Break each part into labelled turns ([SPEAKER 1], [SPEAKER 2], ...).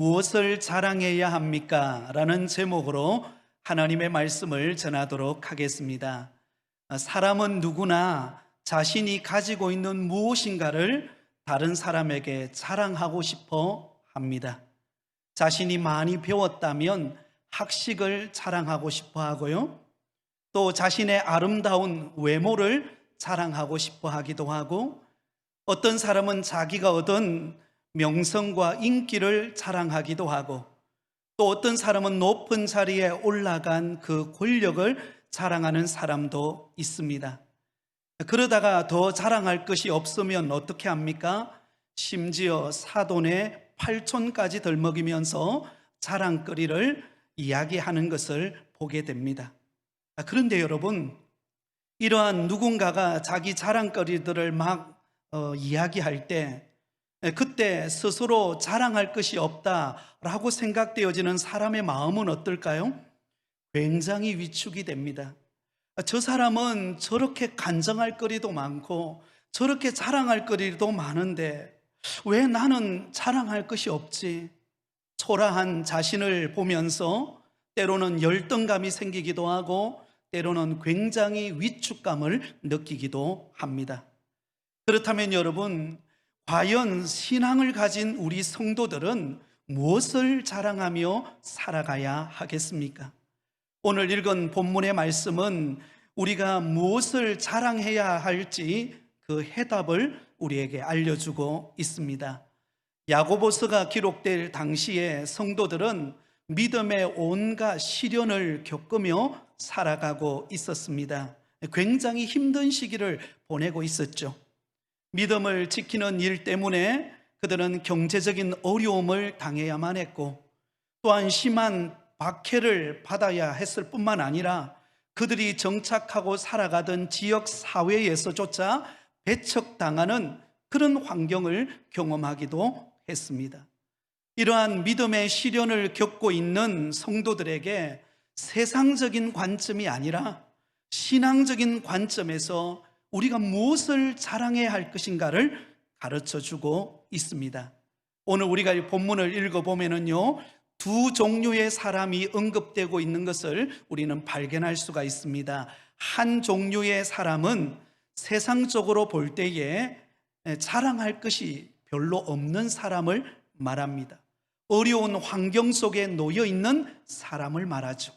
[SPEAKER 1] 무엇을 자랑해야 합니까? 라는 제목으로 하나님의 말씀을 전하도록 하겠습니다. 사람은 누구나 자신이 가지고 있는 무엇인가를 다른 사람에게 자랑하고 싶어 합니다. 자신이 많이 배웠다면 학식을 자랑하고 싶어 하고요. 또 자신의 아름다운 외모를 자랑하고 싶어 하기도 하고, 어떤 사람은 자기가 얻은 명성과 인기를 자랑하기도 하고, 또 어떤 사람은 높은 자리에 올라간 그 권력을 자랑하는 사람도 있습니다. 그러다가 더 자랑할 것이 없으면 어떻게 합니까? 심지어 사돈의 팔촌까지 덜먹이면서 자랑거리를 이야기하는 것을 보게 됩니다. 그런데 여러분, 이러한 누군가가 자기 자랑거리들을 막 이야기할 때, 그때 스스로 자랑할 것이 없다라고 생각되어지는 사람의 마음은 어떨까요? 굉장히 위축이 됩니다. 저 사람은 저렇게 간증할 거리도 많고 저렇게 자랑할 거리도 많은데 왜 나는 자랑할 것이 없지? 초라한 자신을 보면서 때로는 열등감이 생기기도 하고, 때로는 굉장히 위축감을 느끼기도 합니다. 그렇다면 여러분, 과연 신앙을 가진 우리 성도들은 무엇을 자랑하며 살아가야 하겠습니까? 오늘 읽은 본문의 말씀은 우리가 무엇을 자랑해야 할지 그 해답을 우리에게 알려주고 있습니다. 야고보서가 기록될 당시에 성도들은 믿음의 온갖 시련을 겪으며 살아가고 있었습니다. 굉장히 힘든 시기를 보내고 있었죠. 믿음을 지키는 일 때문에 그들은 경제적인 어려움을 당해야만 했고, 또한 심한 박해를 받아야 했을 뿐만 아니라 그들이 정착하고 살아가던 지역 사회에서조차 배척당하는 그런 환경을 경험하기도 했습니다. 이러한 믿음의 시련을 겪고 있는 성도들에게 세상적인 관점이 아니라 신앙적인 관점에서 우리가 무엇을 자랑해야 할 것인가를 가르쳐 주고 있습니다. 오늘 우리가 이 본문을 읽어보면요, 두 종류의 사람이 언급되고 있는 것을 우리는 발견할 수가 있습니다. 한 종류의 사람은 세상적으로 볼 때에 자랑할 것이 별로 없는 사람을 말합니다. 어려운 환경 속에 놓여 있는 사람을 말하죠.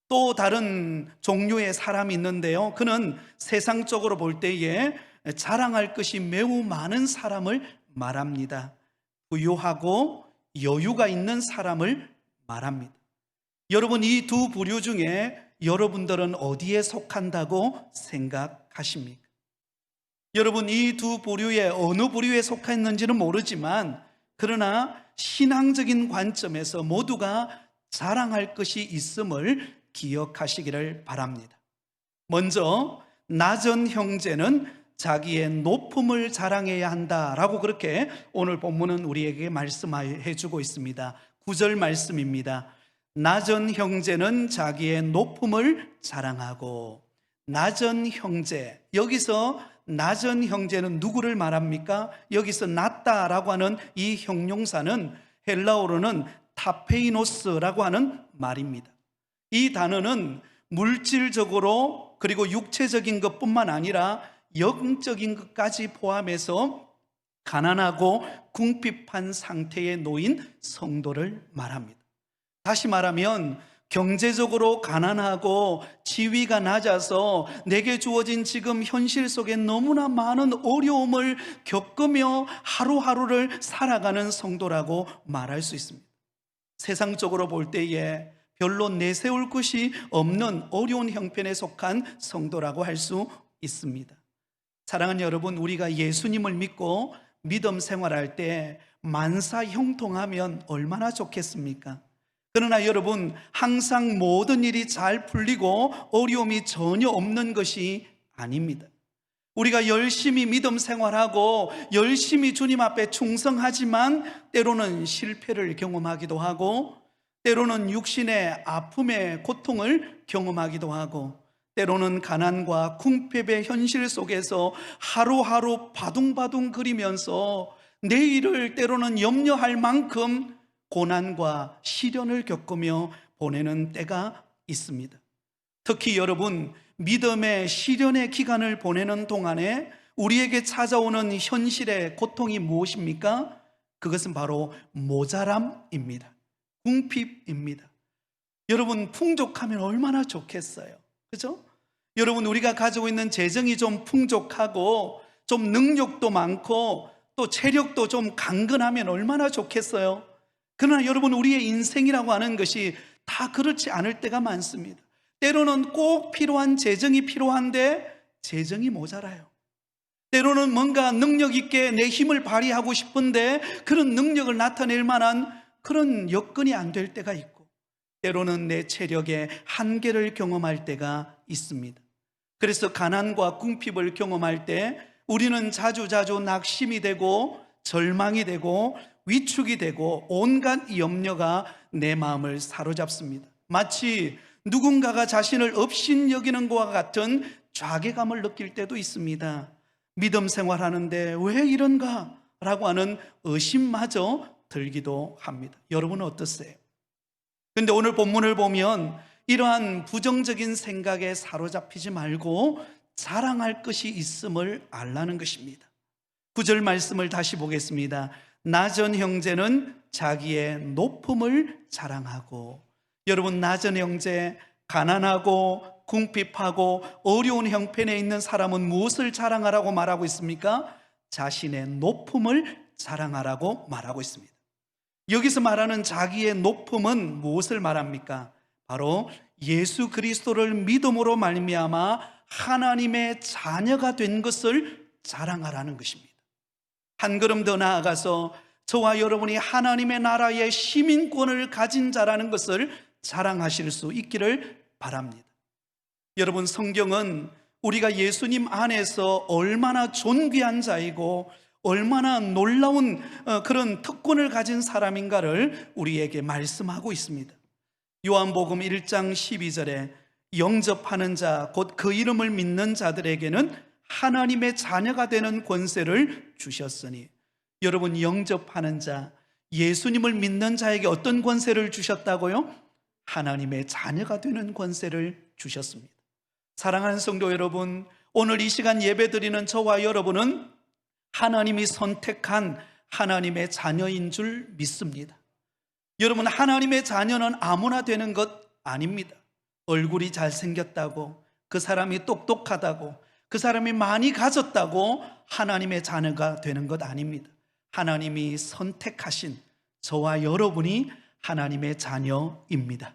[SPEAKER 1] 또 다른 종류의 사람이 있는데요, 그는 세상적으로 볼 때에 자랑할 것이 매우 많은 사람을 말합니다. 부유하고 여유가 있는 사람을 말합니다. 여러분, 이 두 부류 중에 여러분들은 어디에 속한다고 생각하십니까? 여러분, 이 두 부류의 어느 부류에 속했는지는 모르지만, 그러나 신앙적인 관점에서 모두가 자랑할 것이 있음을 기억하시기를 바랍니다. 먼저 낮은 형제는 자기의 높음을 자랑해야 한다라고 그렇게 오늘 본문은 우리에게 말씀해 주고 있습니다. 9절 말씀입니다. 낮은 형제는 자기의 높음을 자랑하고. 낮은 형제, 여기서 낮은 형제는 누구를 말합니까? 여기서 낮다라고 하는 이 형용사는 헬라어로는 타페이노스라고 하는 말입니다. 이 단어는 물질적으로 그리고 육체적인 것뿐만 아니라 영적인 것까지 포함해서 가난하고 궁핍한 상태에 놓인 성도를 말합니다. 다시 말하면 경제적으로 가난하고 지위가 낮아서 내게 주어진 지금 현실 속에 너무나 많은 어려움을 겪으며 하루하루를 살아가는 성도라고 말할 수 있습니다. 세상적으로 볼 때에 별로 내세울 것이 없는 어려운 형편에 속한 성도라고 할 수 있습니다. 사랑하는 여러분, 우리가 예수님을 믿고 믿음 생활할 때 만사 형통하면 얼마나 좋겠습니까? 그러나 여러분, 항상 모든 일이 잘 풀리고 어려움이 전혀 없는 것이 아닙니다. 우리가 열심히 믿음 생활하고 열심히 주님 앞에 충성하지만 때로는 실패를 경험하기도 하고, 때로는 육신의 아픔의 고통을 경험하기도 하고, 때로는 가난과 궁핍의 현실 속에서 하루하루 바둥바둥 거리면서 내일을 때로는 염려할 만큼 고난과 시련을 겪으며 보내는 때가 있습니다. 특히 여러분, 믿음의 시련의 기간을 보내는 동안에 우리에게 찾아오는 현실의 고통이 무엇입니까? 그것은 바로 모자람입니다. 궁핍입니다. 여러분, 풍족하면 얼마나 좋겠어요. 그죠? 여러분, 우리가 가지고 있는 재정이 좀 풍족하고 좀 능력도 많고 또 체력도 좀 강건하면 얼마나 좋겠어요. 그러나 여러분, 우리의 인생이라고 하는 것이 다 그렇지 않을 때가 많습니다. 때로는 꼭 필요한 재정이 필요한데 재정이 모자라요. 때로는 뭔가 능력 있게 내 힘을 발휘하고 싶은데 그런 능력을 나타낼 만한 그런 여건이 안 될 때가 있고, 때로는 내 체력의 한계를 경험할 때가 있습니다. 그래서 가난과 궁핍을 경험할 때 우리는 자주자주 낙심이 되고 절망이 되고 위축이 되고 온갖 염려가 내 마음을 사로잡습니다. 마치 누군가가 자신을 업신여기는 것과 같은 좌괴감을 느낄 때도 있습니다. 믿음 생활하는데 왜 이런가? 라고 하는 의심마저 들기도 합니다. 여러분은 어떠세요? 근데 오늘 본문을 보면 이러한 부정적인 생각에 사로잡히지 말고 자랑할 것이 있음을 알라는 것입니다. 9절 말씀을 다시 보겠습니다. 나전 형제는 자기의 높음을 자랑하고. 여러분, 나전 형제, 가난하고 궁핍하고 어려운 형편에 있는 사람은 무엇을 자랑하라고 말하고 있습니까? 자신의 높음을 자랑하라고 말하고 있습니다. 여기서 말하는 자기의 높음은 무엇을 말합니까? 바로 예수 그리스도를 믿음으로 말미암아 하나님의 자녀가 된 것을 자랑하라는 것입니다. 한 걸음 더 나아가서 저와 여러분이 하나님의 나라의 시민권을 가진 자라는 것을 자랑하실 수 있기를 바랍니다. 여러분, 성경은 우리가 예수님 안에서 얼마나 존귀한 자이고 얼마나 놀라운 그런 특권을 가진 사람인가를 우리에게 말씀하고 있습니다. 요한복음 1장 12절에 영접하는 자, 곧 그 이름을 믿는 자들에게는 하나님의 자녀가 되는 권세를 주셨으니. 여러분, 영접하는 자, 예수님을 믿는 자에게 어떤 권세를 주셨다고요? 하나님의 자녀가 되는 권세를 주셨습니다. 사랑하는 성도 여러분, 오늘 이 시간 예배드리는 저와 여러분은 하나님이 선택한 하나님의 자녀인 줄 믿습니다. 여러분, 하나님의 자녀는 아무나 되는 것 아닙니다. 얼굴이 잘생겼다고, 그 사람이 똑똑하다고, 그 사람이 많이 가졌다고 하나님의 자녀가 되는 것 아닙니다. 하나님이 선택하신 저와 여러분이 하나님의 자녀입니다.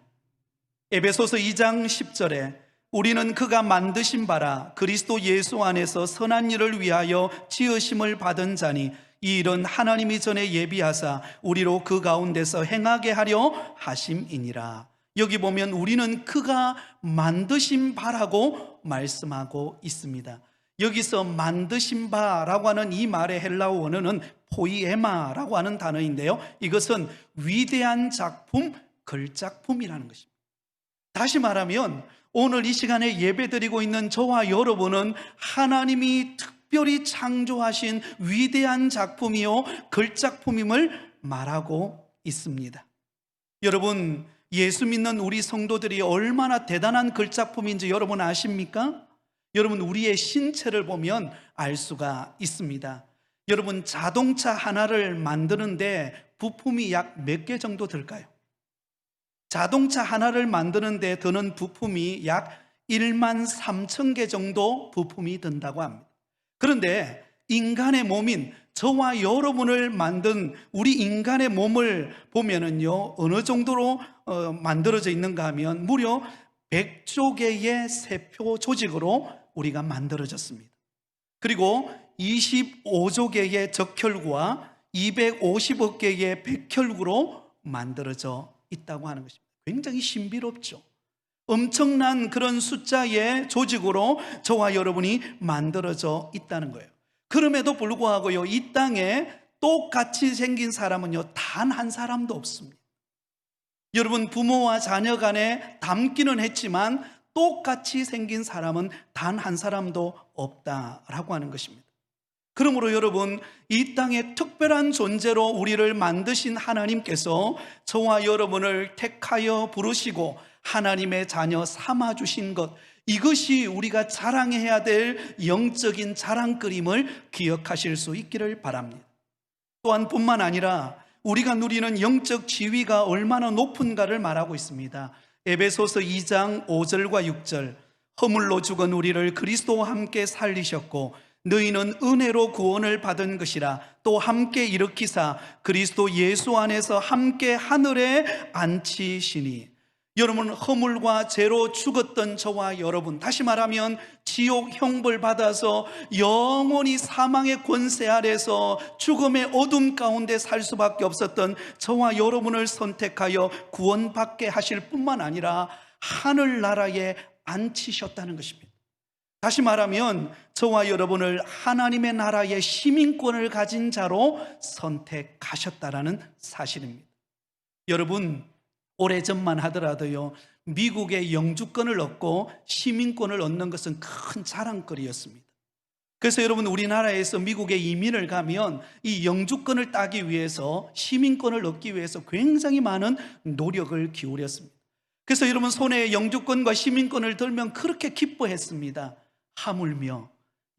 [SPEAKER 1] 에베소서 2장 10절에 우리는 그가 만드신 바라 그리스도 예수 안에서 선한 일을 위하여 지으심을 받은 자니 이 일은 하나님이 전에 예비하사 우리로 그 가운데서 행하게 하려 하심이니라. 여기 보면 우리는 그가 만드신 바라고 말씀하고 있습니다. 여기서 만드신 바라고 하는 이 말의 헬라어 원어는 포이에마라고 하는 단어인데요, 이것은 위대한 작품, 걸작품이라는 것입니다. 다시 말하면 오늘 이 시간에 예배드리고 있는 저와 여러분은 하나님이 특별히 창조하신 위대한 작품이요 걸작품임을 말하고 있습니다. 여러분, 예수 믿는 우리 성도들이 얼마나 대단한 걸작품인지 여러분 아십니까? 여러분, 우리의 신체를 보면 알 수가 있습니다. 여러분, 자동차 하나를 만드는데 부품이 약 몇 개 정도 들까요? 자동차 하나를 만드는데 드는 부품이 약 1만 3천 개 정도 부품이 든다고 합니다. 그런데 인간의 몸인 저와 여러분을 만든 우리 인간의 몸을 보면은요, 어느 정도로 만들어져 있는가 하면 무려 100조 개의 세포 조직으로 우리가 만들어졌습니다. 그리고 25조 개의 적혈구와 250억 개의 백혈구로 만들어져 있다고 하는 것입니다. 굉장히 신비롭죠. 엄청난 그런 숫자의 조직으로 저와 여러분이 만들어져 있다는 거예요. 그럼에도 불구하고요, 이 땅에 똑같이 생긴 사람은요, 단 한 사람도 없습니다. 여러분, 부모와 자녀 간에 닮기는 했지만 똑같이 생긴 사람은 단 한 사람도 없다라고 하는 것입니다. 그러므로 여러분, 이 땅에 특별한 존재로 우리를 만드신 하나님께서 저와 여러분을 택하여 부르시고 하나님의 자녀 삼아주신 것, 이것이 우리가 자랑해야 될 영적인 자랑거림을 기억하실 수 있기를 바랍니다. 또한 뿐만 아니라 우리가 누리는 영적 지위가 얼마나 높은가를 말하고 있습니다. 에베소서 2장 5절과 6절, 허물로 죽은 우리를 그리스도와 함께 살리셨고 너희는 은혜로 구원을 받은 것이라 또 함께 일으키사 그리스도 예수 안에서 함께 하늘에 앉히시니. 여러분, 허물과 죄로 죽었던 저와 여러분, 다시 말하면 지옥 형벌 받아서 영원히 사망의 권세 아래서 죽음의 어둠 가운데 살 수밖에 없었던 저와 여러분을 선택하여 구원받게 하실 뿐만 아니라 하늘나라에 앉히셨다는 것입니다. 다시 말하면 저와 여러분을 하나님의 나라의 시민권을 가진 자로 선택하셨다라는 사실입니다. 여러분, 오래전만 하더라도요, 미국의 영주권을 얻고 시민권을 얻는 것은 큰 자랑거리였습니다. 그래서 여러분, 우리나라에서 미국에 이민을 가면 이 영주권을 따기 위해서, 시민권을 얻기 위해서 굉장히 많은 노력을 기울였습니다. 그래서 여러분, 손에 영주권과 시민권을 들면 그렇게 기뻐했습니다. 하물며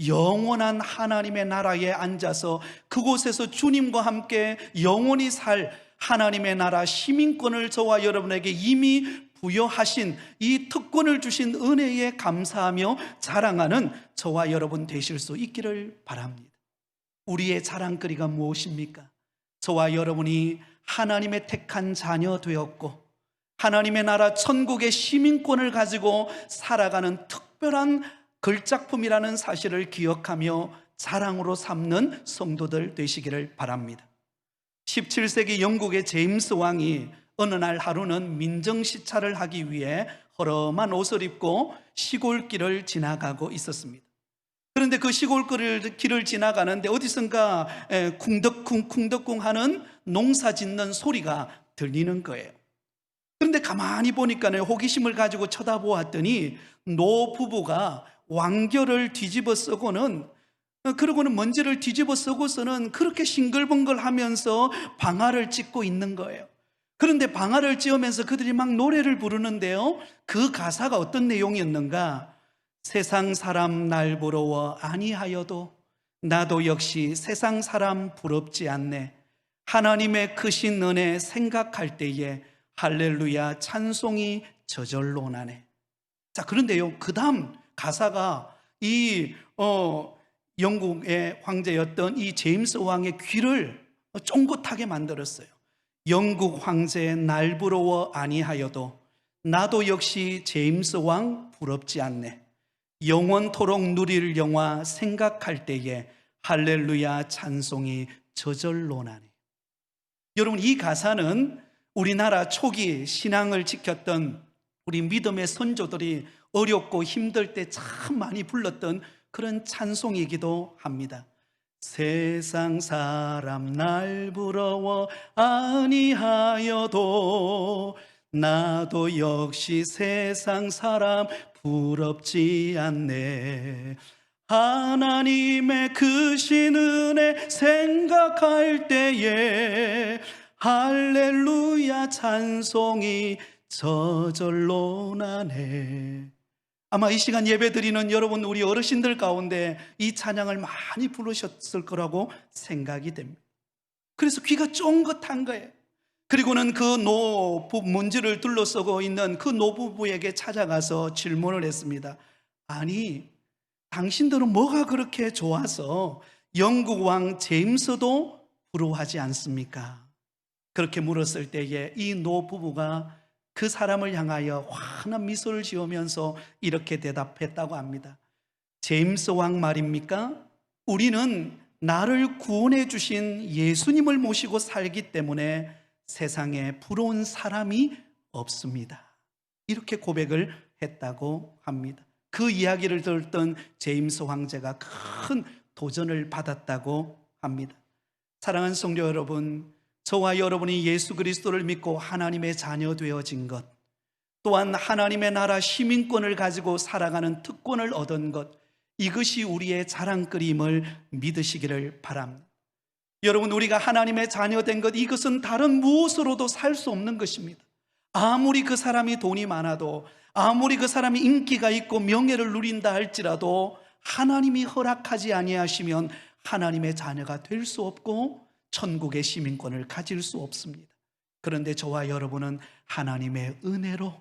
[SPEAKER 1] 영원한 하나님의 나라에 앉아서 그곳에서 주님과 함께 영원히 살 하나님의 나라 시민권을 저와 여러분에게 이미 부여하신 이 특권을 주신 은혜에 감사하며 자랑하는 저와 여러분 되실 수 있기를 바랍니다. 우리의 자랑거리가 무엇입니까? 저와 여러분이 하나님의 택한 자녀 되었고 하나님의 나라 천국의 시민권을 가지고 살아가는 특별한 걸작품이라는 사실을 기억하며 자랑으로 삼는 성도들 되시기를 바랍니다. 17세기 영국의 제임스 왕이 어느 날 하루는 민정시찰을 하기 위해 허름한 옷을 입고 시골길을 지나가고 있었습니다. 그런데 그 시골길을 지나가는데 어디선가 쿵덕쿵 하는 농사 짓는 소리가 들리는 거예요. 그런데 가만히 보니까 호기심을 가지고 쳐다보았더니 노부부가 왕겨를 뒤집어 쓰고는, 그러고는 먼지를 뒤집어 쓰고서는 그렇게 싱글벙글하면서 방아를 찧고 있는 거예요. 그런데 방아를 찧으면서 그들이 막 노래를 부르는데요, 그 가사가 어떤 내용이었는가? 세상 사람 날 부러워 아니하여도 나도 역시 세상 사람 부럽지 않네. 하나님의 크신 은혜 생각할 때에 할렐루야 찬송이 저절로 나네. 자, 그런데요, 그 다음 가사가 이 영국의 황제였던 이 제임스 왕의 귀를 쫑긋하게 만들었어요. 영국 황제 날 부러워 아니하여도 나도 역시 제임스 왕 부럽지 않네. 영원토록 누릴 영화 생각할 때에 할렐루야 찬송이 저절로 나네. 여러분, 이 가사는 우리나라 초기 신앙을 지켰던 우리 믿음의 선조들이 어렵고 힘들 때 참 많이 불렀던 그런 찬송이기도 합니다. 세상 사람 날 부러워 아니하여도 나도 역시 세상 사람 부럽지 않네. 하나님의 크신 은혜 생각할 때에 할렐루야 찬송이 저절로 나네. 아마 이 시간 예배드리는 여러분, 우리 어르신들 가운데 이 찬양을 많이 부르셨을 거라고 생각이 됩니다. 그래서 귀가 쫑긋한 거예요. 그리고는 그 문지를 둘러싸고 있는 그 노부부에게 찾아가서 질문을 했습니다. 아니, 당신들은 뭐가 그렇게 좋아서 영국 왕 제임스도 부러워하지 않습니까? 그렇게 물었을 때에 이 노부부가 그 사람을 향하여 환한 미소를 지으면서 이렇게 대답했다고 합니다. 제임스 왕 말입니까? 우리는 나를 구원해 주신 예수님을 모시고 살기 때문에 세상에 부러운 사람이 없습니다. 이렇게 고백을 했다고 합니다. 그 이야기를 들었던 제임스 황제가 큰 도전을 받았다고 합니다. 사랑하는 성도 여러분, 저와 여러분이 예수 그리스도를 믿고 하나님의 자녀 되어진 것, 또한 하나님의 나라 시민권을 가지고 살아가는 특권을 얻은 것, 이것이 우리의 자랑거리임을 믿으시기를 바랍니다. 여러분, 우리가 하나님의 자녀된 것, 이것은 다른 무엇으로도 살 수 없는 것입니다. 아무리 그 사람이 돈이 많아도, 아무리 그 사람이 인기가 있고 명예를 누린다 할지라도 하나님이 허락하지 아니하시면 하나님의 자녀가 될 수 없고 천국의 시민권을 가질 수 없습니다. 그런데 저와 여러분은 하나님의 은혜로,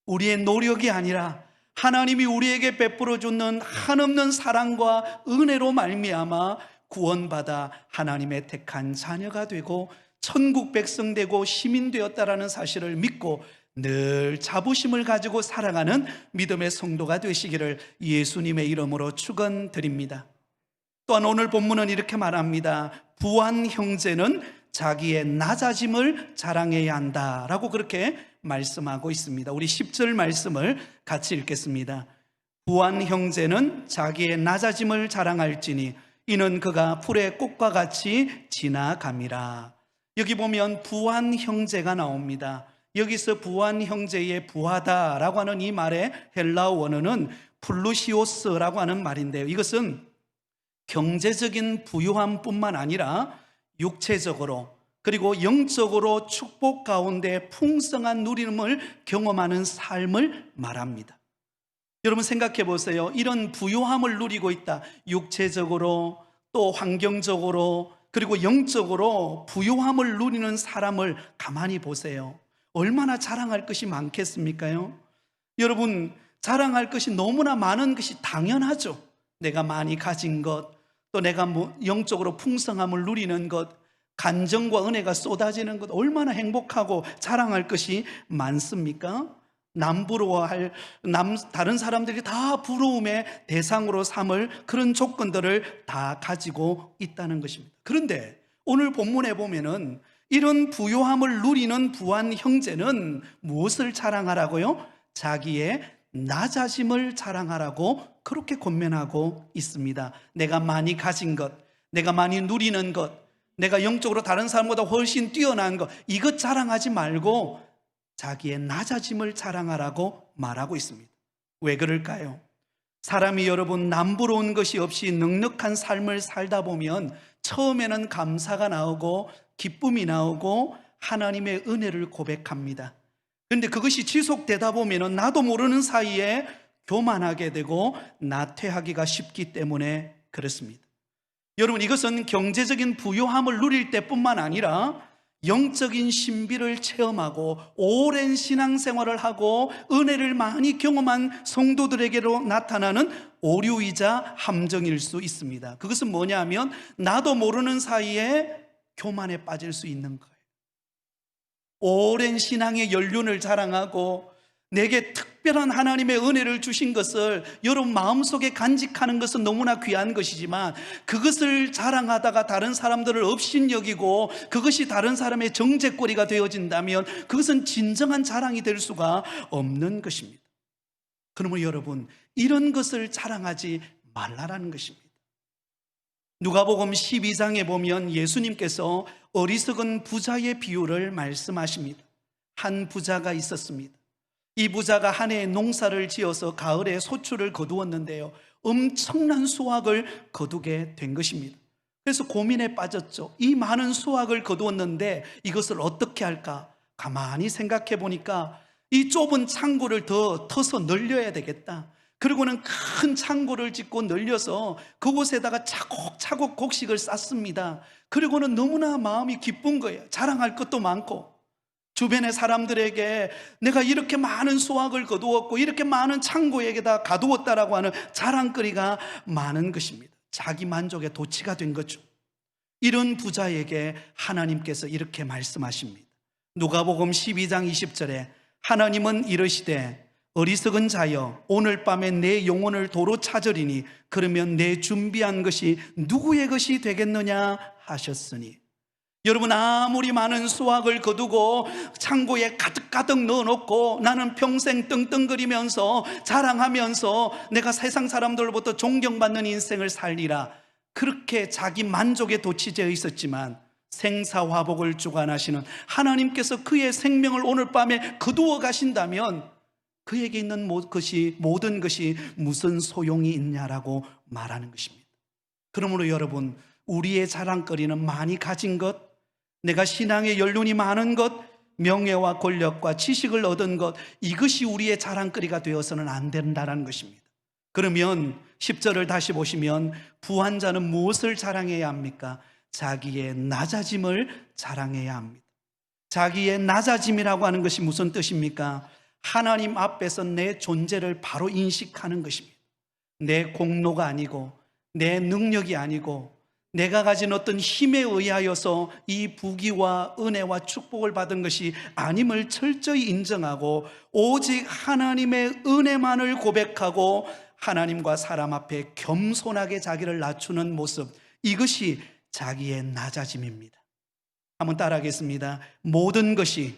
[SPEAKER 1] 우리의 노력이 아니라 하나님이 우리에게 베풀어 주는 한없는 사랑과 은혜로 말미암아 구원받아 하나님의 택한 자녀가 되고 천국 백성 되고 시민 되었다라는 사실을 믿고 늘 자부심을 가지고 살아가는 믿음의 성도가 되시기를 예수님의 이름으로 축원드립니다. 또한 오늘 본문은 이렇게 말합니다. 부한 형제는 자기의 낮아짐을 자랑해야 한다라고 그렇게 말씀하고 있습니다. 우리 10절 말씀을 같이 읽겠습니다. 부한 형제는 자기의 낮아짐을 자랑할지니 이는 그가 풀의 꽃과 같이 지나감이라. 여기 보면 부한 형제가 나옵니다. 여기서 부한 형제의 부하다라고 하는 이 말의 헬라어 원어는 플루시오스라고 하는 말인데요, 이것은 경제적인 부유함뿐만 아니라 육체적으로 그리고 영적으로 축복 가운데 풍성한 누림을 경험하는 삶을 말합니다. 여러분 생각해 보세요. 이런 부유함을 누리고 있다, 육체적으로 또 환경적으로 그리고 영적으로 부유함을 누리는 사람을 가만히 보세요. 얼마나 자랑할 것이 많겠습니까요? 여러분, 자랑할 것이 너무나 많은 것이 당연하죠. 내가 많이 가진 것, 또 내가 영적으로 풍성함을 누리는 것, 간정과 은혜가 쏟아지는 것, 얼마나 행복하고 자랑할 것이 많습니까? 남 부러워할, 다른 사람들이 다 부러움의 대상으로 삼을 그런 조건들을 다 가지고 있다는 것입니다. 그런데 오늘 본문에 보면은 이런 부요함을 누리는 부한 형제는 무엇을 자랑하라고요? 자기의 낮아짐을 자랑하라고 그렇게 권면하고 있습니다. 내가 많이 가진 것, 내가 많이 누리는 것, 내가 영적으로 다른 사람보다 훨씬 뛰어난 것, 이것 자랑하지 말고 자기의 낮아짐을 자랑하라고 말하고 있습니다. 왜 그럴까요? 사람이 여러분 남부러운 것이 없이 넉넉한 삶을 살다 보면 처음에는 감사가 나오고 기쁨이 나오고 하나님의 은혜를 고백합니다. 그런데 그것이 지속되다 보면 나도 모르는 사이에 교만하게 되고 나태하기가 쉽기 때문에 그렇습니다. 여러분, 이것은 경제적인 부유함을 누릴 때뿐만 아니라 영적인 신비를 체험하고 오랜 신앙생활을 하고 은혜를 많이 경험한 성도들에게로 나타나는 오류이자 함정일 수 있습니다. 그것은 뭐냐면 나도 모르는 사이에 교만에 빠질 수 있는 거예요. 오랜 신앙의 연륜을 자랑하고 내게 특별한 하나님의 은혜를 주신 것을 여러분 마음속에 간직하는 것은 너무나 귀한 것이지만 그것을 자랑하다가 다른 사람들을 업신여기고 그것이 다른 사람의 정죄거리가 되어진다면 그것은 진정한 자랑이 될 수가 없는 것입니다. 그러므로 여러분, 이런 것을 자랑하지 말라라는 것입니다. 누가복음 12장에 보면 예수님께서 어리석은 부자의 비유를 말씀하십니다. 한 부자가 있었습니다. 이 부자가 한 해에 농사를 지어서 가을에 소출을 거두었는데요, 엄청난 수확을 거두게 된 것입니다. 그래서 고민에 빠졌죠. 이 많은 수확을 거두었는데 이것을 어떻게 할까? 가만히 생각해 보니까 이 좁은 창고를 더 터서 늘려야 되겠다. 그리고는 큰 창고를 짓고 늘려서 그곳에다가 차곡차곡 곡식을 쌓습니다. 그리고는 너무나 마음이 기쁜 거예요. 자랑할 것도 많고 주변의 사람들에게 내가 이렇게 많은 수확을 거두었고 이렇게 많은 창고에게다 가두었다라고 하는 자랑거리가 많은 것입니다. 자기 만족의 도취가 된 거죠. 이런 부자에게 하나님께서 이렇게 말씀하십니다. 누가복음 12장 20절에 하나님은 이르시되 어리석은 자여 오늘 밤에 내 영혼을 도로 찾으리니 그러면 내 준비한 것이 누구의 것이 되겠느냐 하셨으니, 여러분 아무리 많은 수확을 거두고 창고에 가득가득 넣어놓고 나는 평생 떵떵거리면서 자랑하면서 내가 세상 사람들로부터 존경받는 인생을 살리라, 그렇게 자기 만족에 도취되어 있었지만 생사화복을 주관하시는 하나님께서 그의 생명을 오늘 밤에 거두어 가신다면 그에게 있는 모든 것이 무슨 소용이 있냐라고 말하는 것입니다. 그러므로 여러분, 우리의 자랑거리는 많이 가진 것, 내가 신앙의 연륜이 많은 것, 명예와 권력과 지식을 얻은 것, 이것이 우리의 자랑거리가 되어서는 안 된다는 것입니다. 그러면 10절을 다시 보시면 부한 자는 무엇을 자랑해야 합니까? 자기의 낮아짐을 자랑해야 합니다. 자기의 낮아짐이라고 하는 것이 무슨 뜻입니까? 하나님 앞에서 내 존재를 바로 인식하는 것입니다. 내 공로가 아니고, 내 능력이 아니고, 내가 가진 어떤 힘에 의하여서 이 부귀와 은혜와 축복을 받은 것이 아님을 철저히 인정하고, 오직 하나님의 은혜만을 고백하고 하나님과 사람 앞에 겸손하게 자기를 낮추는 모습, 이것이 자기의 낮아짐입니다. 한번 따라하겠습니다. 모든 것이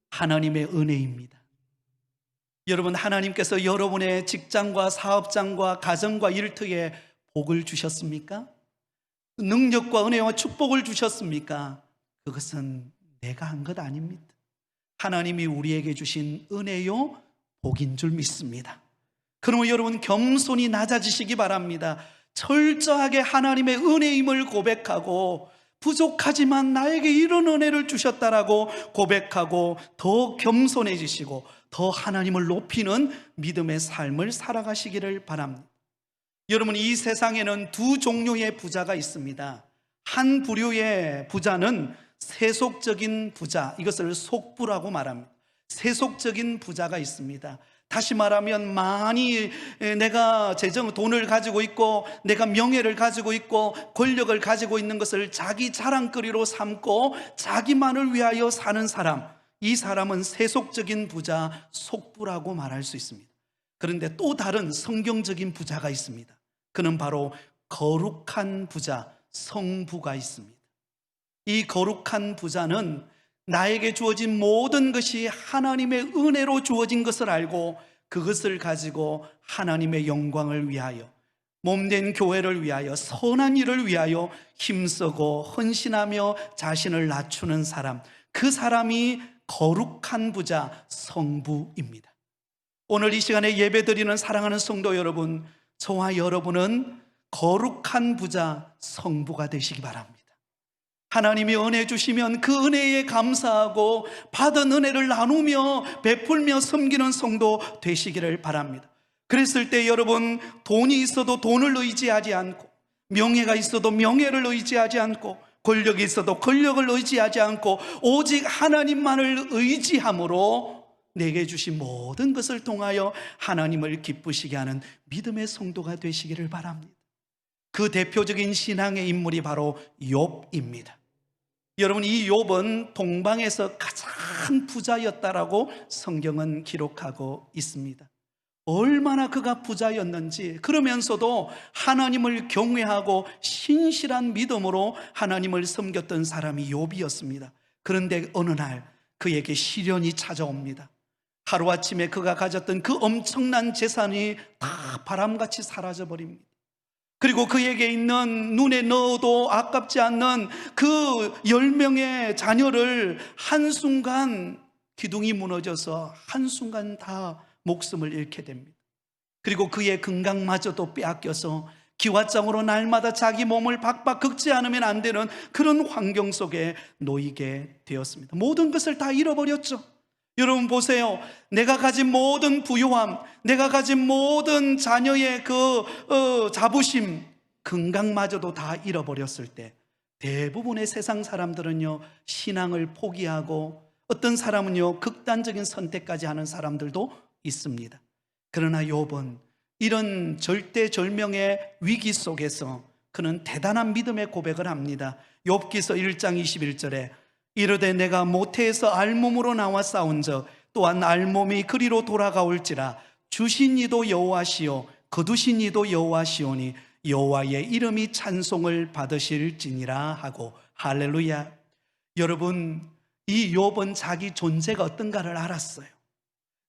[SPEAKER 1] 하나님의 은혜입니다. 여러분, 하나님께서 여러분의 직장과 사업장과 가정과 일터에 복을 주셨습니까? 능력과 은혜와 축복을 주셨습니까? 그것은 내가 한 것 아닙니다. 하나님이 우리에게 주신 은혜요 복인 줄 믿습니다. 그러면 여러분, 겸손히 낮아지시기 바랍니다. 철저하게 하나님의 은혜임을 고백하고, 부족하지만 나에게 이런 은혜를 주셨다라고 고백하고, 더 겸손해지시고 더 하나님을 높이는 믿음의 삶을 살아가시기를 바랍니다. 여러분, 이 세상에는 두 종류의 부자가 있습니다. 한 부류의 부자는 세속적인 부자, 이것을 속부라고 말합니다. 세속적인 부자가 있습니다. 다시 말하면 많이 내가 돈을 가지고 있고, 내가 명예를 가지고 있고, 권력을 가지고 있는 것을 자기 자랑거리로 삼고 자기만을 위하여 사는 사람, 이 사람은 세속적인 부자, 속부라고 말할 수 있습니다. 그런데 또 다른 성경적인 부자가 있습니다. 그는 바로 거룩한 부자, 성부가 있습니다. 이 거룩한 부자는 나에게 주어진 모든 것이 하나님의 은혜로 주어진 것을 알고, 그것을 가지고 하나님의 영광을 위하여, 몸된 교회를 위하여, 선한 일을 위하여 힘쓰고 헌신하며 자신을 낮추는 사람, 그 사람이 거룩한 부자, 성부입니다. 오늘 이 시간에 예배드리는 사랑하는 성도 여러분, 저와 여러분은 거룩한 부자, 성부가 되시기 바랍니다. 하나님이 은혜 주시면 그 은혜에 감사하고 받은 은혜를 나누며 베풀며 섬기는 성도 되시기를 바랍니다. 그랬을 때 여러분, 돈이 있어도 돈을 의지하지 않고, 명예가 있어도 명예를 의지하지 않고, 권력이 있어도 권력을 의지하지 않고, 오직 하나님만을 의지함으로 내게 주신 모든 것을 통하여 하나님을 기쁘시게 하는 믿음의 성도가 되시기를 바랍니다. 그 대표적인 신앙의 인물이 바로 욥입니다. 여러분, 이 욥은 동방에서 가장 부자였다라고 성경은 기록하고 있습니다. 얼마나 그가 부자였는지, 그러면서도 하나님을 경외하고 신실한 믿음으로 하나님을 섬겼던 사람이 욥이었습니다. 그런데 어느 날 그에게 시련이 찾아옵니다. 하루아침에 그가 가졌던 그 엄청난 재산이 다 바람같이 사라져버립니다. 그리고 그에게 있는 눈에 넣어도 아깝지 않는 그 10명의 자녀를 한순간 기둥이 무너져서 한순간 다 목숨을 잃게 됩니다. 그리고 그의 건강마저도 빼앗겨서 기왓장으로 날마다 자기 몸을 박박 긁지 않으면 안 되는 그런 환경 속에 놓이게 되었습니다. 모든 것을 다 잃어버렸죠. 여러분 보세요. 내가 가진 모든 부유함, 내가 가진 모든 자녀의 자부심, 건강마저도 다 잃어버렸을 때 대부분의 세상 사람들은요, 신앙을 포기하고, 어떤 사람은요, 극단적인 선택까지 하는 사람들도 있습니다. 그러나 욥은 이런 절대절명의 위기 속에서 그는 대단한 믿음의 고백을 합니다. 욥기서 1장 21절에 이르되 내가 모태에서 알몸으로 나와 싸운즉 또한 알몸이 그리로 돌아가올지라 주신 이도 여호와시요 거두신 이도 여호와시오니 여호와의 이름이 찬송을 받으실지니라 하고, 할렐루야. 여러분, 이 욥은 자기 존재가 어떤가를 알았어요.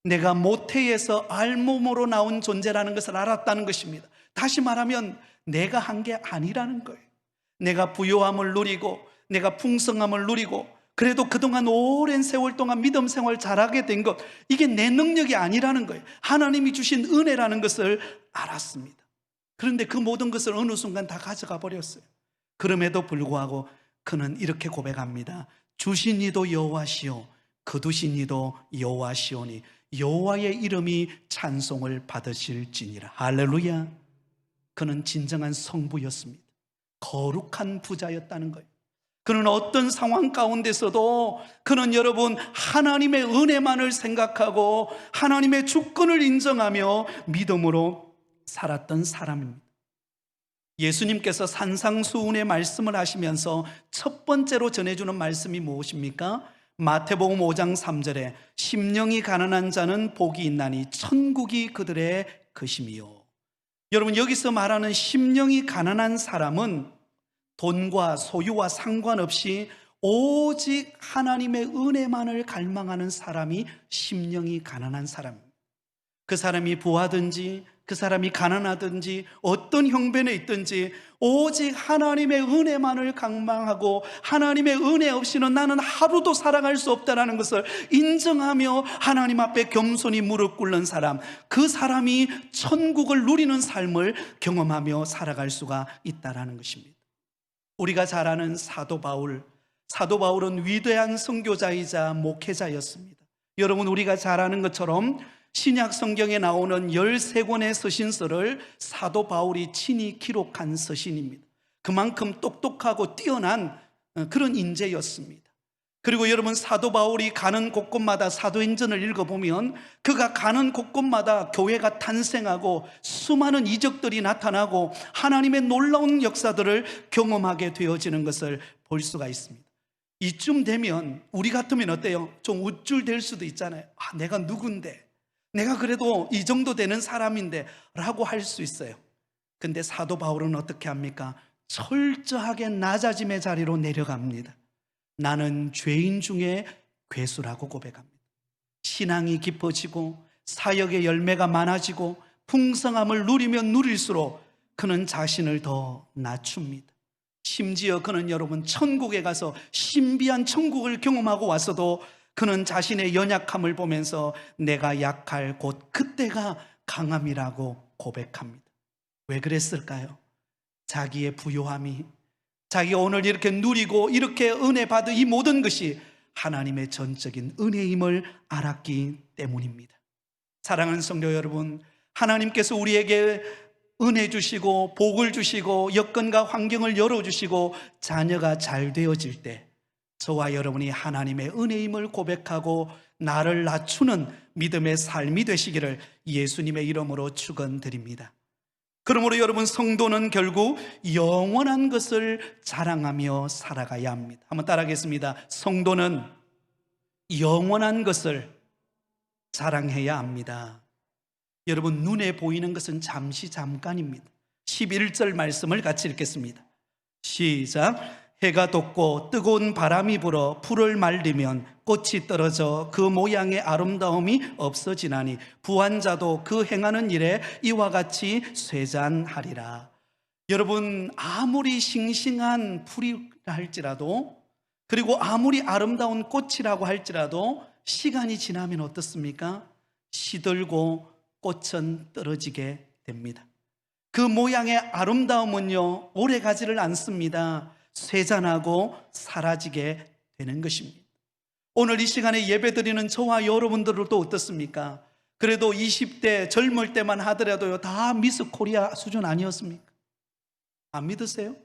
[SPEAKER 1] 내가 모태에서 알몸으로 나온 존재라는 것을 알았다는 것입니다. 다시 말하면 내가 한 게 아니라는 거예요. 내가 부요함을 누리고, 내가 풍성함을 누리고, 그래도 그동안 오랜 세월 동안 믿음 생활 잘하게 된 것, 이게 내 능력이 아니라는 거예요. 하나님이 주신 은혜라는 것을 알았습니다. 그런데 그 모든 것을 어느 순간 다 가져가 버렸어요. 그럼에도 불구하고 그는 이렇게 고백합니다. 주신 이도 여호와시오, 거두신 이도 여호와시오니 여호와의 이름이 찬송을 받으실지니라. 할렐루야. 그는 진정한 성부였습니다. 거룩한 부자였다는 거예요. 그는 어떤 상황 가운데서도 그는 여러분 하나님의 은혜만을 생각하고 하나님의 주권을 인정하며 믿음으로 살았던 사람입니다. 예수님께서 산상수훈의 말씀을 하시면서 첫 번째로 전해주는 말씀이 무엇입니까? 마태복음 5장 3절에 심령이 가난한 자는 복이 있나니 천국이 그들의 것임이요. 여러분, 여기서 말하는 심령이 가난한 사람은 돈과 소유와 상관없이 오직 하나님의 은혜만을 갈망하는 사람이 심령이 가난한 사람입니다. 그 사람이 부하든지 그 사람이 가난하든지 어떤 형편에 있든지 오직 하나님의 은혜만을 갈망하고 하나님의 은혜 없이는 나는 하루도 살아갈 수 없다는 것을 인정하며 하나님 앞에 겸손히 무릎 꿇는 사람, 그 사람이 천국을 누리는 삶을 경험하며 살아갈 수가 있다는 것입니다. 우리가 잘 아는 사도 바울은 위대한 선교자이자 목회자였습니다. 여러분, 우리가 잘 아는 것처럼 신약 성경에 나오는 13권의 서신서를 사도 바울이 친히 기록한 서신입니다. 그만큼 똑똑하고 뛰어난 그런 인재였습니다. 그리고 여러분, 사도 바울이 가는 곳곳마다 사도행전을 읽어보면 그가 가는 곳곳마다 교회가 탄생하고 수많은 이적들이 나타나고 하나님의 놀라운 역사들을 경험하게 되어지는 것을 볼 수가 있습니다. 이쯤 되면 우리 같으면 어때요? 좀 우쭐댈 수도 있잖아요. 내가 누군데, 내가 그래도 이 정도 되는 사람인데 라고 할 수 있어요. 근데 사도 바울은 어떻게 합니까? 철저하게 낮아짐의 자리로 내려갑니다. 나는 죄인 중에 괴수라고 고백합니다. 신앙이 깊어지고 사역의 열매가 많아지고 풍성함을 누리면 누릴수록 그는 자신을 더 낮춥니다. 심지어 그는 여러분 천국에 가서 신비한 천국을 경험하고 와서도 그는 자신의 연약함을 보면서 내가 약할 곧 그때가 강함이라고 고백합니다. 왜 그랬을까요? 자기의 부요함이, 자기가 오늘 이렇게 누리고 이렇게 은혜 받은 이 모든 것이 하나님의 전적인 은혜임을 알았기 때문입니다. 사랑하는 성도 여러분, 하나님께서 우리에게 은혜 주시고 복을 주시고 여건과 환경을 열어주시고 자녀가 잘 되어질 때 저와 여러분이 하나님의 은혜임을 고백하고 나를 낮추는 믿음의 삶이 되시기를 예수님의 이름으로 축원드립니다. 그러므로 여러분, 성도는 결국 영원한 것을 자랑하며 살아가야 합니다. 한번 따라하겠습니다. 성도는 영원한 것을 자랑해야 합니다. 여러분, 눈에 보이는 것은 잠시 잠깐입니다. 11절 말씀을 같이 읽겠습니다. 시작. 해가 돋고 뜨거운 바람이 불어 풀을 말리면 꽃이 떨어져 그 모양의 아름다움이 없어지나니 부한 자도 그 행하는 일에 이와 같이 쇠잔하리라. 여러분, 아무리 싱싱한 풀이라 할지라도 그리고 아무리 아름다운 꽃이라고 할지라도 시간이 지나면 어떻습니까? 시들고 꽃은 떨어지게 됩니다. 그 모양의 아름다움은요 오래 가지를 않습니다. 쇠잔하고 사라지게 되는 것입니다. 오늘 이 시간에 예배드리는 저와 여러분들도 어떻습니까? 그래도 20대 젊을 때만 하더라도요 다 미스 코리아 수준 아니었습니까? 안 믿으세요?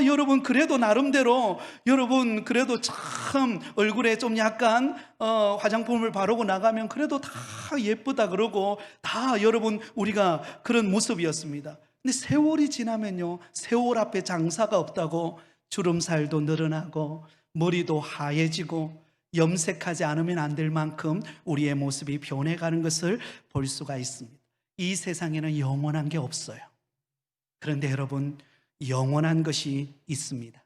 [SPEAKER 1] 여러분 그래도 나름대로 여러분 그래도 참 얼굴에 좀 약간 화장품을 바르고 나가면 그래도 다 예쁘다 그러고 다 여러분 우리가 그런 모습이었습니다. 근데 세월이 지나면요 세월 앞에 장사가 없다고 주름살도 늘어나고 머리도 하얘지고 염색하지 않으면 안 될 만큼 우리의 모습이 변해가는 것을 볼 수가 있습니다. 이 세상에는 영원한 게 없어요. 그런데 여러분 영원한 것이 있습니다.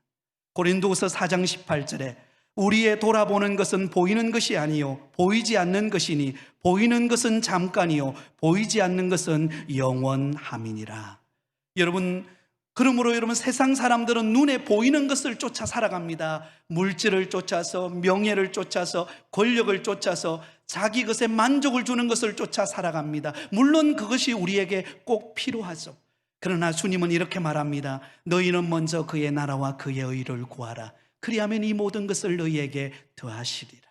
[SPEAKER 1] 고린도후서 4장 18절에 우리의 돌아보는 것은 보이는 것이 아니요 보이지 않는 것이니 보이는 것은 잠깐이요 보이지 않는 것은 영원함이니라. 여러분 그러므로 여러분, 세상 사람들은 눈에 보이는 것을 쫓아 살아갑니다. 물질을 쫓아서, 명예를 쫓아서, 권력을 쫓아서 자기 것에 만족을 주는 것을 쫓아 살아갑니다. 물론 그것이 우리에게 꼭 필요하죠. 그러나 주님은 이렇게 말합니다. 너희는 먼저 그의 나라와 그의 의를 구하라. 그리하면 이 모든 것을 너희에게 더하시리라.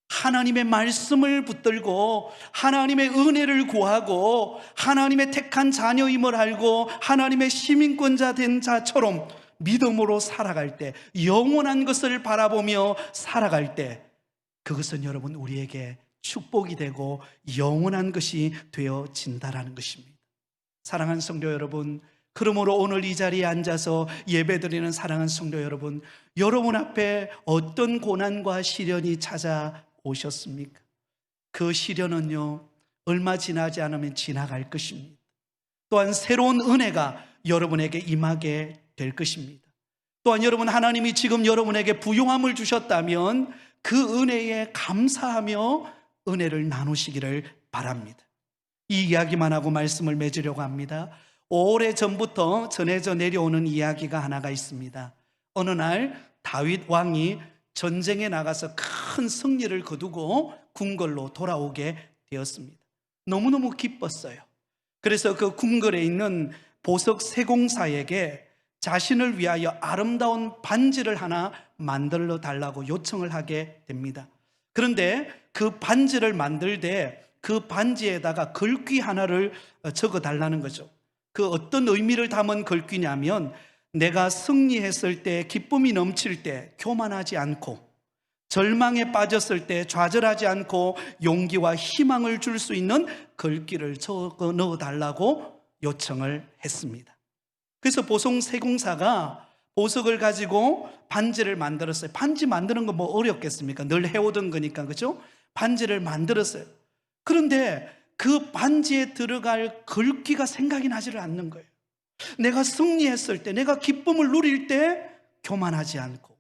[SPEAKER 1] 하나님의 말씀을 붙들고 하나님의 은혜를 구하고 하나님의 택한 자녀임을 알고 하나님의 시민권자 된 자처럼 믿음으로 살아갈 때, 영원한 것을 바라보며 살아갈 때, 그것은 여러분 우리에게 축복이 되고 영원한 것이 되어진다라는 것입니다. 사랑하는 성도 여러분, 그러므로 오늘 이 자리에 앉아서 예배드리는 사랑하는 성도 여러분, 여러분 앞에 어떤 고난과 시련이 찾아오셨습니까? 그 시련은요, 얼마 지나지 않으면 지나갈 것입니다. 또한 새로운 은혜가 여러분에게 임하게 될 것입니다. 또한 여러분, 하나님이 지금 여러분에게 부요함을 주셨다면 그 은혜에 감사하며 은혜를 나누시기를 바랍니다. 이 이야기만 하고 말씀을 맺으려고 합니다. 오래전부터 전해져 내려오는 이야기가 하나가 있습니다. 어느 날 다윗 왕이 전쟁에 나가서 큰 승리를 거두고 궁궐로 돌아오게 되었습니다. 너무너무 기뻤어요. 그래서 그 궁궐에 있는 보석 세공사에게 자신을 위하여 아름다운 반지를 하나 만들어 달라고 요청을 하게 됩니다. 그런데 그 반지를 만들 때 그 반지에다가 글귀 하나를 적어 달라는 거죠. 그 어떤 의미를 담은 글귀냐면, 내가 승리했을 때, 기쁨이 넘칠 때 교만하지 않고, 절망에 빠졌을 때 좌절하지 않고 용기와 희망을 줄 수 있는 글귀를 적어 넣어 달라고 요청을 했습니다. 그래서 보석 세공사가 보석을 가지고 반지를 만들었어요. 반지 만드는 거 뭐 어렵겠습니까? 늘 해오던 거니까, 그죠? 반지를 만들었어요. 그런데 그 반지에 들어갈 글귀가 생각이 나지를 않는 거예요. 내가 승리했을 때, 내가 기쁨을 누릴 때 교만하지 않고,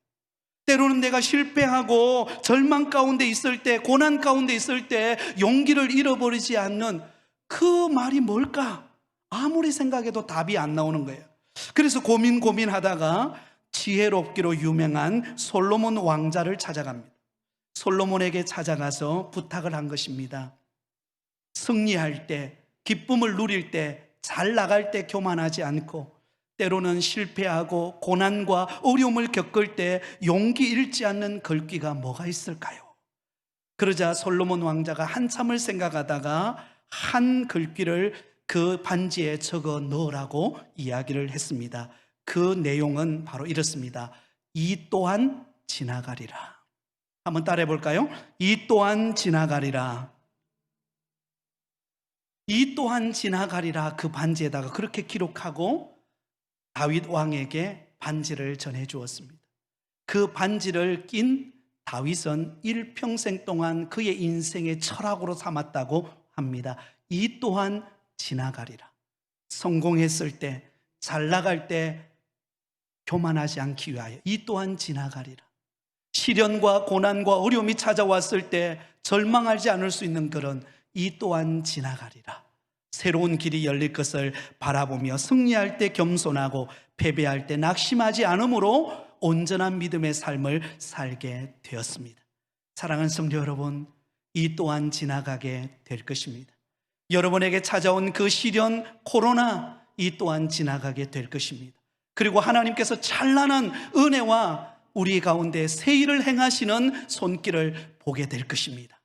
[SPEAKER 1] 때로는 내가 실패하고 절망 가운데 있을 때, 고난 가운데 있을 때 용기를 잃어버리지 않는 그 말이 뭘까? 아무리 생각해도 답이 안 나오는 거예요. 그래서 고민하다가 지혜롭기로 유명한 솔로몬 왕자를 찾아갑니다. 솔로몬에게 찾아가서 부탁을 한 것입니다. 승리할 때, 기쁨을 누릴 때, 잘 나갈 때 교만하지 않고, 때로는 실패하고 고난과 어려움을 겪을 때 용기 잃지 않는 글귀가 뭐가 있을까요? 그러자 솔로몬 왕자가 한참을 생각하다가 한 글귀를 그 반지에 적어 넣으라고 이야기를 했습니다. 그 내용은 바로 이렇습니다. 이 또한 지나가리라. 한번 따라해 볼까요? 이 또한 지나가리라. 이 또한 지나가리라. 그 반지에다가 그렇게 기록하고 다윗 왕에게 반지를 전해 주었습니다. 그 반지를 낀 다윗은 일평생 동안 그의 인생의 철학으로 삼았다고 합니다. 이 또한 지나가리라. 성공했을 때, 잘 나갈 때 교만하지 않기 위하여 이 또한 지나가리라. 시련과 고난과 어려움이 찾아왔을 때 절망하지 않을 수 있는 그런 이 또한 지나가리라. 새로운 길이 열릴 것을 바라보며 승리할 때 겸손하고 패배할 때 낙심하지 않으므로 온전한 믿음의 삶을 살게 되었습니다. 사랑하는 성도 여러분, 이 또한 지나가게 될 것입니다. 여러분에게 찾아온 그 시련, 코로나, 이 또한 지나가게 될 것입니다. 그리고 하나님께서 찬란한 은혜와 우리 가운데 새 일을 행하시는 손길을 보게 될 것입니다.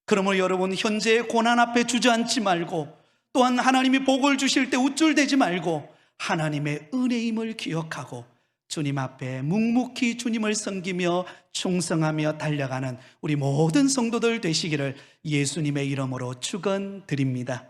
[SPEAKER 1] 그러므로 여러분, 현재의 고난 앞에 주저앉지 말고, 또한 하나님이 복을 주실 때 우쭐대지 말고 하나님의 은혜임을 기억하고 주님 앞에 묵묵히 주님을 섬기며 충성하며 달려가는 우리 모든 성도들 되시기를 예수님의 이름으로 축원드립니다.